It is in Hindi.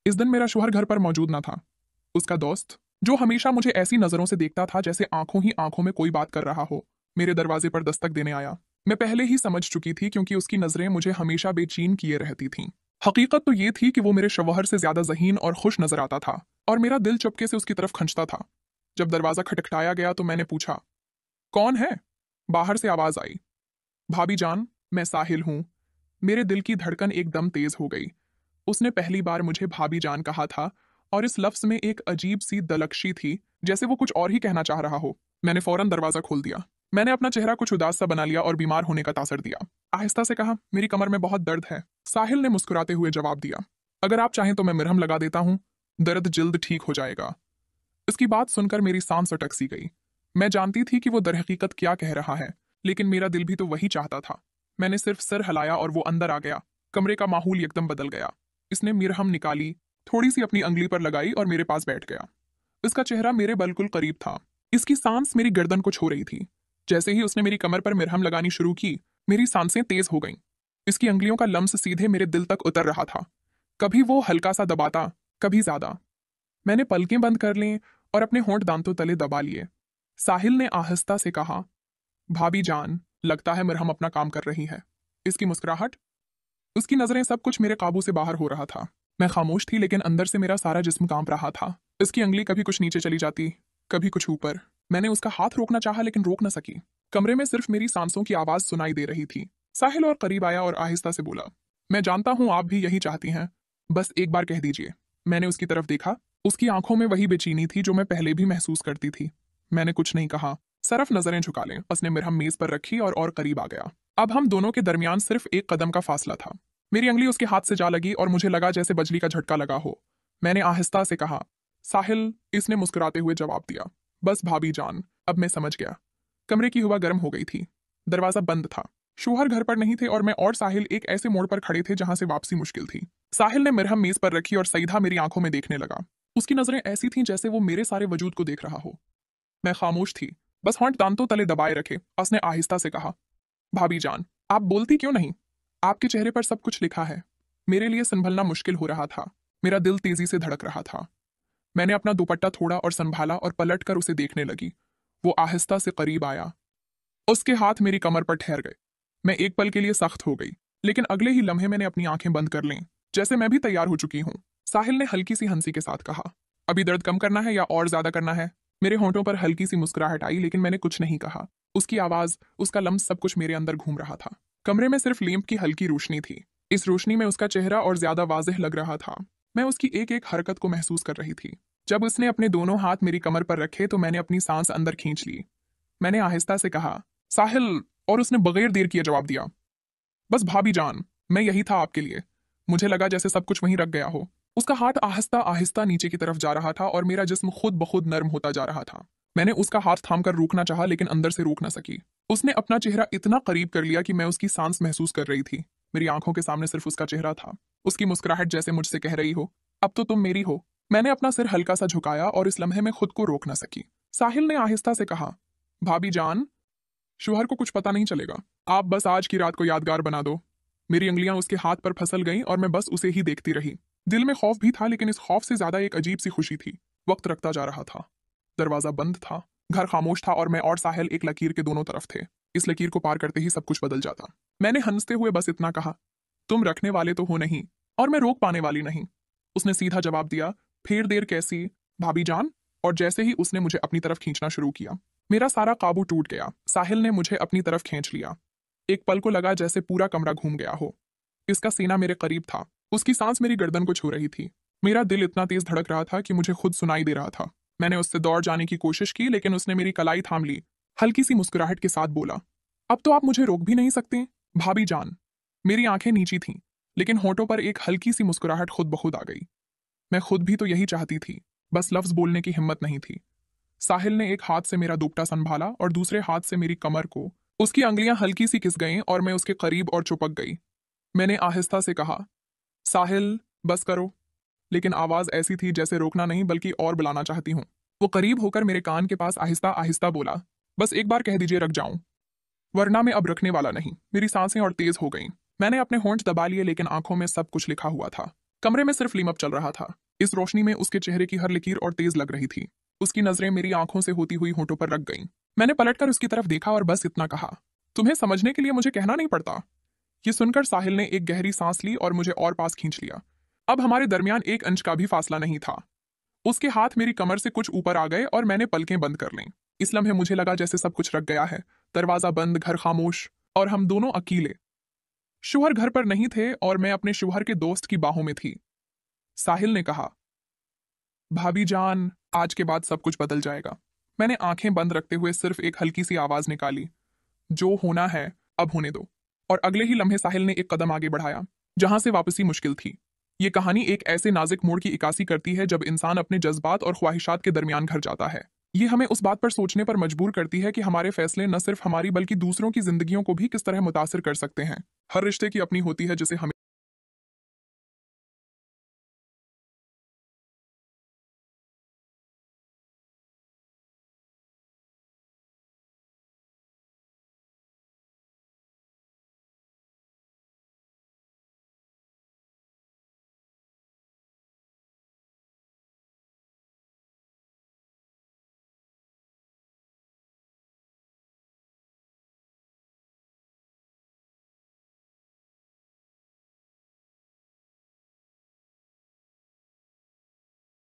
इस दिन मेरा शौहर घर पर मौजूद न था। उसका दोस्त, जो हमेशा मुझे ऐसी नजरों से देखता था जैसे आंखों ही आंखों में कोई बात कर रहा हो, मेरे दरवाजे पर दस्तक देने आया। मैं पहले ही समझ चुकी थी क्योंकि उसकी नजरें मुझे हमेशा बेचैन किए रहती थीं। हकीकत तो ये थी कि वो मेरे शौहर से ज्यादा ज़हीन और खुश नजर आता था और मेरा दिल चुपके से उसकी तरफ खंचता था। जब दरवाजा खटखटाया गया तो मैंने पूछा, कौन है? बाहर से आवाज आई, भाभी जान, मैं साहिल हूं। मेरे दिल की धड़कन एकदम तेज हो गई। उसने पहली बार मुझे भाभी जान कहा था और इस लफ्ज में एक अजीब सी दलकशी थी, जैसे वो कुछ और ही कहना चाह रहा हो। मैंने फौरन दरवाजा खोल दिया। मैंने अपना चेहरा कुछ उदास सा बना लिया और बीमार होने का तासर दिया। आहिस्ता से कहा, मेरी कमर में बहुत दर्द है। साहिल ने मुस्कुराते हुए जवाब दिया, अगर आप चाहें तो मैं मरहम लगा देता हूं, दर्द जल्द ठीक हो जाएगा। इसकी बात सुनकर मेरी सांस अटक सी गई। मैं जानती थी कि वो दरहकीकत क्या कह रहा है, लेकिन मेरा दिल भी तो वही चाहता था। मैंने सिर्फ सिर हिलाया और वो अंदर आ गया। कमरे का माहौल एकदम बदल गया। इसने मिरहम निकाली, थोड़ी सी अपनी अंगली पर लगाई और मेरे पास बैठ गया। इसका चेहरा मेरे बिल्कुल करीब था। इसकी सांस मेरी गर्दन को छू रही थी। जैसे ही उसने मेरी कमर पर मिरहम लगानी शुरू की, मेरी सांसें तेज हो गईं। इसकी अंगलियों का लम्स सीधे मेरे दिल तक उतर रहा था। कभी वो हल्का सा दबाता, कभी ज्यादा। मैंने पलकें बंद कर लीं और अपने होंठ दांतों तले दबा लिए। साहिल ने आहिस्ता से कहा, भाभी जान, लगता है मिरहम अपना काम कर रही है। इसकी मुस्कुराहट, उसकी नजरें, सब कुछ मेरे काबू से बाहर हो रहा था। मैं खामोश थी लेकिन अंदर से मेरा सारा जिस्म कांप रहा था। इसकी अंगली कभी कुछ नीचे चली जाती, कभी कुछ ऊपर। मैंने उसका हाथ रोकना चाहा लेकिन रोक न सकी। कमरे में सिर्फ मेरी सांसों की आवाज सुनाई दे रही थी। साहिल और करीब आया और आहिस्ता से बोला, मैं जानता हूं आप भी यही चाहती हैं, बस एक बार कह दीजिए। मैंने उसकी तरफ देखा। उसकी आंखों में वही बेचैनी थी जो मैं पहले भी महसूस करती थी। मैंने कुछ नहीं कहा, सिर्फ नजरें झुका लें। उसने मिरहम मेज पर रखी और करीब आ गया। अब हम दोनों के दरमियान सिर्फ एक कदम का फासला था। मेरी अंगली उसके हाथ से जा लगी और मुझे लगा जैसे बिजली का झटका लगा हो। मैंने आहिस्ता से कहा, साहिल। इसने मुस्कुराते हुए जवाब दिया, बस भाभी जान, अब मैं समझ गया। कमरे की हवा गर्म हो गई थी। दरवाजा बंद था। शौहर घर पर नहीं थे और मैं और साहिल एक ऐसे मोड़ पर खड़े थे जहां से वापसी मुश्किल थी। साहिल ने मिरहम मेज पर रखी और सीधा मेरी आंखों में देखने लगा। उसकी नजरें ऐसी थीं जैसे वो मेरे सारे वजूद को देख रहा हो। मैं खामोश थी, बस होंठ दांतों तले दबाए रखे। उसने आहिस्ता से कहा, भाभी जान, आप बोलती क्यों नहीं? आपके चेहरे पर सब कुछ लिखा है। मेरे लिए संभलना मुश्किल हो रहा था। मेरा दिल तेजी से धड़क रहा था। मैंने अपना दुपट्टा थोड़ा और संभाला और पलटकर उसे देखने लगी। वो आहिस्ता से करीब आया। उसके हाथ मेरी कमर पर ठहर गए। मैं एक पल के लिए सख्त हो गई, लेकिन अगले ही लम्हे मैंने अपनी आंखें बंद कर लीं, जैसे मैं भी तैयार हो चुकी हूं। साहिल ने हल्की सी हंसी के साथ कहा, अभी दर्द कम करना है या और ज्यादा करना है? मेरे होंठों पर हल्की सी मुस्कुराहट आई लेकिन मैंने कुछ नहीं कहा। उसकी आवाज, उसका लम्स, सब कुछ मेरे अंदर घूम रहा था। कमरे में सिर्फ लैंप की हल्की रोशनी थी। इस रोशनी में उसका चेहरा और ज्यादा वाज़ेह लग रहा था। मैं उसकी एक एक हरकत को महसूस कर रही थी। जब उसने अपने दोनों हाथ मेरी कमर पर रखे तो मैंने अपनी सांस अंदर खींच ली। मैंने आहिस्ता से कहा, साहिल, और उसने बगैर देर किए जवाब दिया, बस भाभी जान, मैं यही था आपके लिए। मुझे लगा जैसे सब कुछ वहीं रख गया हो। उसका हाथ आहिस्ता आहिस्ता नीचे की तरफ जा रहा था और मेरा जिस्म खुद ब खुद नर्म होता जा रहा था। मैंने उसका हाथ थामकर रोकना चाहा लेकिन अंदर से रोक ना सकी। उसने अपना चेहरा इतना करीब कर लिया कि मैं उसकी सांस महसूस कर रही थी। मेरी आंखों के सामने सिर्फ उसका चेहरा था। उसकी मुस्कुराहट जैसे मुझसे कह रही हो, अब तो तुम मेरी हो। मैंने अपना सिर हल्का सा झुकाया और इस लम्हे में खुद को रोक ना सकी। साहिल ने आहिस्ता से कहा, भाभी जान, शौहर को कुछ पता नहीं चलेगा। आप बस आज की रात को यादगार बना दो। मेरी अंगलियां उसके हाथ पर फंसल गईं और मैं बस उसे ही देखती रही। दिल में खौफ भी था लेकिन इस खौफ से ज्यादा एक अजीब सी खुशी थी। वक्त रखता जा रहा था। दरवाजा बंद था। घर खामोश था और मैं और साहिल एक लकीर के दोनों तरफ थे। इस लकीर को पार करते ही सब कुछ बदल जाता। मैंने हंसते हुए बस इतना कहा, तुम रखने वाले तो हो नहीं और मैं रोक पाने वाली नहीं। उसने सीधा जवाब दिया, फिर देर कैसी, भाभी जान। और जैसे ही उसने मुझे अपनी तरफ खींचना शुरू किया, मेरा सारा काबू टूट गया। साहिल ने मुझे अपनी तरफ खींच लिया। एक पल को लगा जैसे पूरा कमरा घूम गया हो। इसका सीना मेरे करीब था। उसकी सांस मेरी गर्दन को छू रही थी। मेरा दिल इतना तेज धड़क रहा था कि मुझे खुद सुनाई दे रहा था। मैंने उससे दौड़ जाने की कोशिश की लेकिन उसने मेरी कलाई थाम ली। हल्की सी मुस्कुराहट के साथ बोला, अब तो आप मुझे रोक भी नहीं सकते, भाभी जान। मेरी आंखें नीची थीं, लेकिन होठों पर एक हल्की सी मुस्कुराहट खुद ब खुद आ गई। मैं खुद भी तो यही चाहती थी, बस लफ्ज बोलने की हिम्मत नहीं थी। साहिल ने एक हाथ से मेरा दुपट्टा संभाला और दूसरे हाथ से मेरी कमर को। उसकी अंगलियां हल्की सी किस गईं और मैं उसके करीब और चिपक गई। मैंने आहिस्ता से कहा, साहिल, बस करो। लेकिन आवाज ऐसी थी जैसे रोकना नहीं बल्कि और बुलाना चाहती हूँ। वो करीब होकर मेरे कान के पास आहिस्ता आहिस्ता बोला, बस एक बार कह दीजिए रख जाऊं, वरना मैं अब रखने वाला नहीं। मेरी सांसें और तेज हो गईं। मैंने अपने होंठ दबा लिए लेकिन आंखों में सब कुछ लिखा हुआ था। कमरे में सिर्फ लिमअप चल रहा था। इस रोशनी में उसके चेहरे की हर लकीर और तेज लग रही थी। उसकी नजरें मेरी आंखों से होती हुई होठों पर रख गईं। मैंने पलटकर उसकी तरफ देखा और बस इतना कहा, तुम्हें समझने के लिए मुझे कहना नहीं पड़ता। ये सुनकर साहिल ने एक गहरी सांस ली और मुझे और पास खींच लिया। अब हमारे दरमियान 1 इंच का भी फासला नहीं था। उसके हाथ मेरी कमर से कुछ ऊपर आ गए और मैंने पलकें बंद कर लीं। इस लम्हे मुझे लगा जैसे सब कुछ रख गया है। दरवाजा बंद, घर खामोश और हम दोनों अकेले। शुहर घर पर नहीं थे और मैं अपने शुहर के दोस्त की बाहों में थी। साहिल ने कहा, भाभी जान, आज के बाद सब कुछ बदल जाएगा। मैंने आंखें बंद रखते हुए सिर्फ एक हल्की सी आवाज निकाली, जो होना है अब होने दो। और अगले ही लम्हे साहिल ने एक कदम आगे बढ़ाया, जहां से वापसी मुश्किल थी। ये कहानी एक ऐसे नाजुक मोड़ की इक्कासी करती है जब इंसान अपने जज्बात और ख्वाहिशात के दरमियान घर जाता है। ये हमें उस बात पर सोचने पर मजबूर करती है कि हमारे फैसले न सिर्फ हमारी बल्कि दूसरों की जिंदगियों को भी किस तरह मुतासिर कर सकते हैं। हर रिश्ते की अपनी होती है जिसे हमें